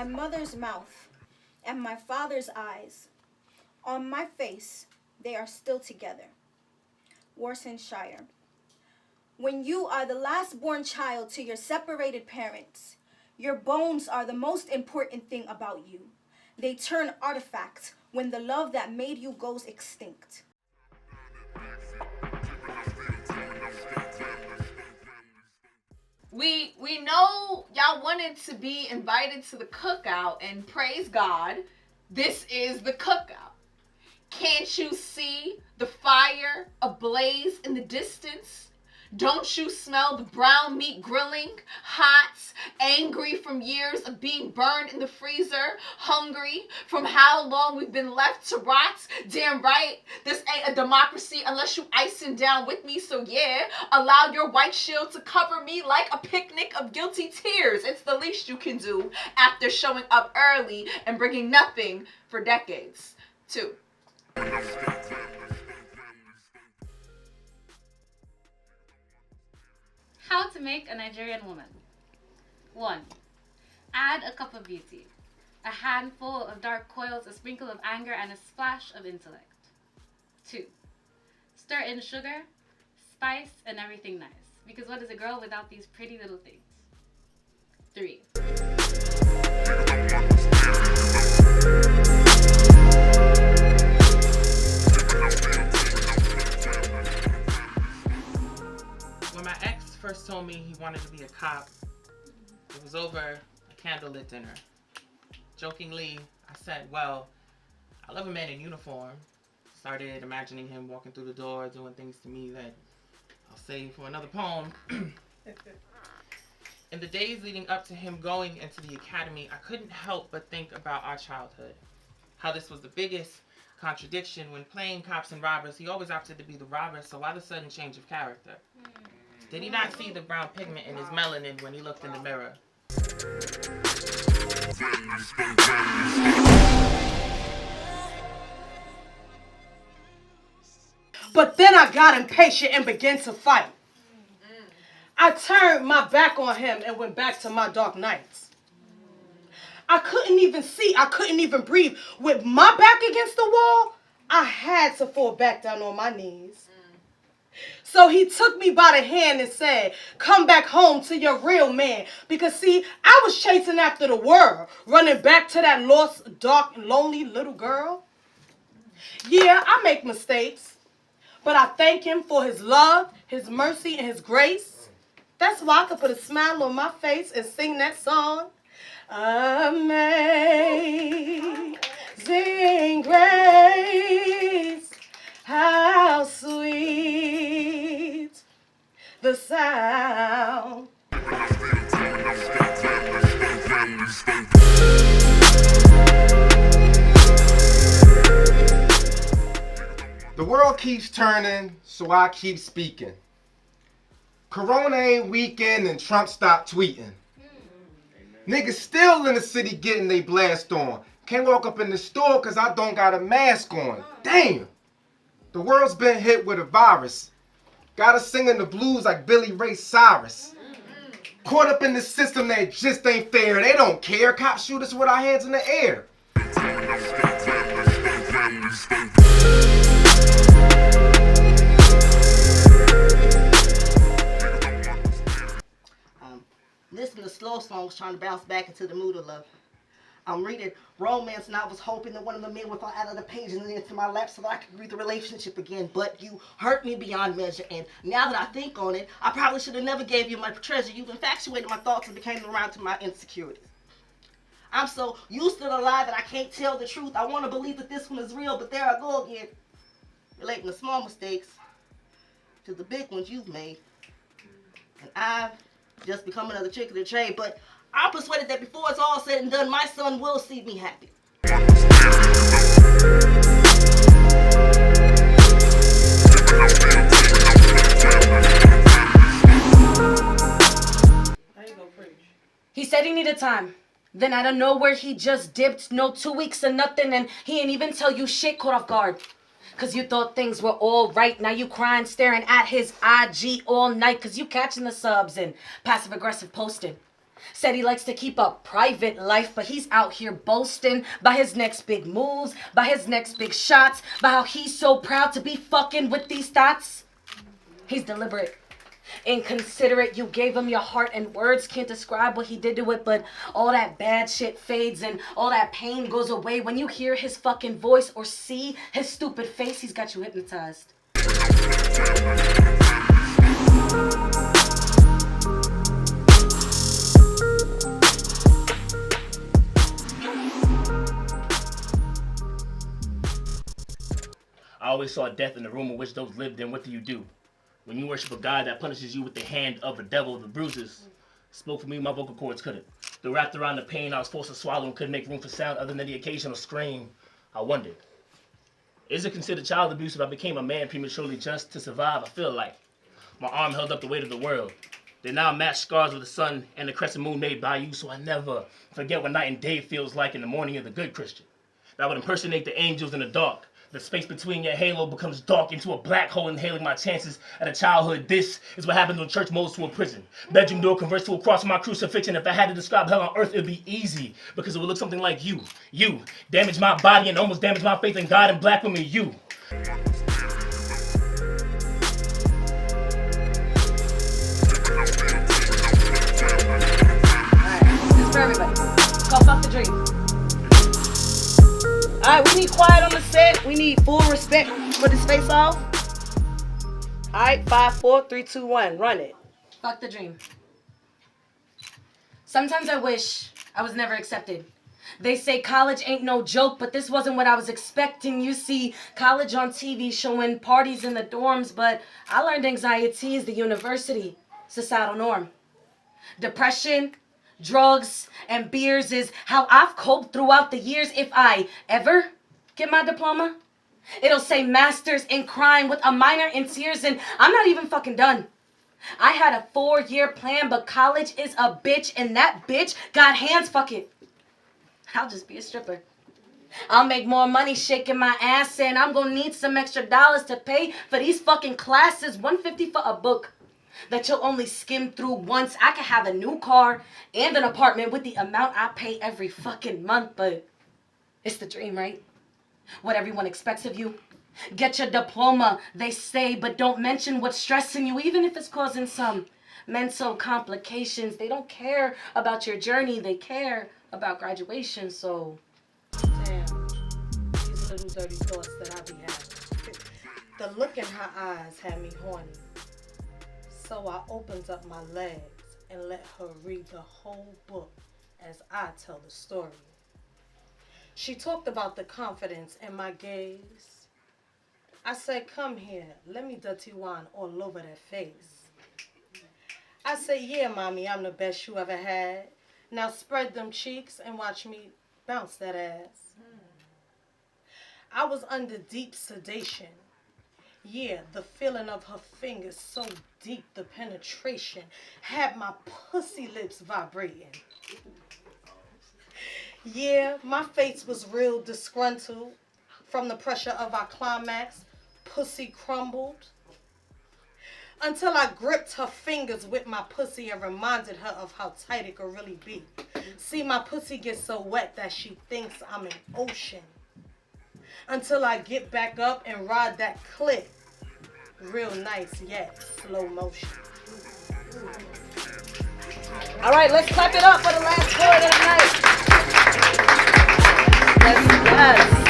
mother's mouth and my father's eyes. On my face, they are still together. Worcestershire. When you are the last born child to your separated parents, your bones are the most important thing about you. They turn artifacts when the love that made you goes extinct. We know y'all wanted to be invited to the cookout, and praise God, this is the cookout. Can't you see the fire ablaze in the distance? Don't you smell the brown meat grilling, hot, angry from years of being burned in the freezer, hungry from how long we've been left to rot? Damn right, this ain't a democracy unless you icing down with me, so yeah, allow your white shield to cover me like a picnic of guilty tears. It's the least you can do after showing up early and bringing nothing for decades, too. How to make a Nigerian woman. 1. Add a cup of beauty, a handful of dark coils, a sprinkle of anger, and a splash of intellect. 2. Stir in sugar, spice, and everything nice. Because what is a girl without these pretty little things? 3. When my ex first told me he wanted to be a cop, it was over a candlelit dinner. Jokingly, I said, well, I love a man in uniform. Started imagining him walking through the door, doing things to me that I'll save for another poem. In the days leading up to him going into the academy, I couldn't help but think about our childhood. How this was the biggest contradiction. When playing cops and robbers, he always opted to be the robber, so why the sudden change of character? Did he not see the brown pigment in his melanin when he looked in the mirror? But then I got impatient and began to fight. I turned my back on him and went back to my dark nights. I couldn't even see, I couldn't even breathe. With my back against the wall, I had to fall back down on my knees. So he took me by the hand and said, come back home to your real man. Because see, I was chasing after the world, running back to that lost, dark, and lonely little girl. Yeah, I make mistakes, but I thank him for his love, his mercy, and his grace. That's why I could put a smile on my face and sing that song. Amazing grace, how sweet the sound. The world keeps turning, so I keep speaking. Corona ain't weekend and Trump stopped tweeting. Niggas still in the city getting they blast on. Can't walk up in the store cause I don't got a mask on. Damn! The world's been hit with a virus. Got us singing the blues like Billy Ray Cyrus. Caught up in the system that just ain't fair. They don't care. Cops shoot us with our hands in the air. Listening to slow songs trying to bounce back into the mood of love. I'm reading romance novels hoping that one of the men would fall out of the pages and into my lap so that I could read the relationship again. But you hurt me beyond measure, and now that I think on it, I probably should have never gave you my treasure. You've infatuated my thoughts and became around to my insecurities. I'm so used to the lie that I can't tell the truth. I want to believe that this one is real, but there I go again, relating the small mistakes to the big ones you've made. And I've just become another trick of the trade, but I'm persuaded that before it's all said and done, my son will see me happy. There you go, preach. He said he needed time. Then out of nowhere, he just dipped. No 2 weeks or nothing, and he ain't even tell you shit. Caught off guard. Cause you thought things were all right. Now you crying, staring at his IG all night. Cause you catching the subs and passive-aggressive posting. Said he likes to keep a private life, but he's out here boasting by his next big moves, by his next big shots, by how he's so proud to be fucking with these thoughts. He's deliberate, inconsiderate. You gave him your heart and words can't describe what he did to it, but all that bad shit fades and all that pain goes away when you hear his fucking voice or see his stupid face. He's got you hypnotized. I always saw death in the room in which those lived in. What do you do? When you worship a God that punishes you with the hand of a devil, the bruises spoke for me, my vocal cords couldn't. They wrapped around the pain I was forced to swallow and couldn't make room for sound other than the occasional scream. I wondered, is it considered child abuse if I became a man prematurely just to survive? I feel like my arm held up the weight of the world. They now match scars with the sun and the crescent moon made by you, so I never forget what night and day feels like in the morning of the good Christian. That would impersonate the angels in the dark. The space between your halo becomes dark into a black hole, inhaling my chances at a childhood. This is what happens when church molds to a prison. Bedroom door converts to a cross of my crucifixion. If I had to describe hell on earth, it would be easy, because it would look something like you. You damaged my body and almost damaged my faith in God and black women. You. Alright, this is for everybody. It's called Fuck the Dream. Alright, we need quiet on the set. We need full respect for this face off. Alright, 5, 4, 3, 2, 1. Run it. Fuck the dream. Sometimes I wish I was never accepted. They say college ain't no joke, but this wasn't what I was expecting. You see college on TV showing parties in the dorms, but I learned anxiety is the university societal norm. Depression, drugs, and beers is how I've coped throughout the years. If I ever get my diploma, it'll say master's in crime with a minor in tears, and I'm not even fucking done. I had a 4-year plan, but college is a bitch, and that bitch got hands. Fuck it. I'll just be a stripper. I'll make more money shaking my ass, and I'm gonna need some extra dollars to pay for these fucking classes. $150 for a book that you'll only skim through once. I could have a new car and an apartment with the amount I pay every fucking month, but it's the dream, right? What everyone expects of you. Get your diploma, they say, but don't mention what's stressing you, even if it's causing some mental complications. They don't care about your journey, they care about graduation, so damn, these little dirty thoughts that I be having. The look in her eyes had me horny. So I opened up my legs and let her read the whole book as I tell the story. She talked about the confidence in my gaze. I said, come here, let me dirty wine all over that face. I said, yeah, mommy, I'm the best you ever had. Now spread them cheeks and watch me bounce that ass. I was under deep sedation. Yeah, the feeling of her fingers so deep, the penetration had my pussy lips vibrating. Yeah, my face was real disgruntled from the pressure of our climax. Pussy crumbled until I gripped her fingers with my pussy and reminded her of how tight it could really be. See, my pussy gets so wet that she thinks I'm an ocean. Until I get back up and ride that clit. Real nice, yet slow motion. All right, let's clap it up for the last chord of the night. Yes, yes.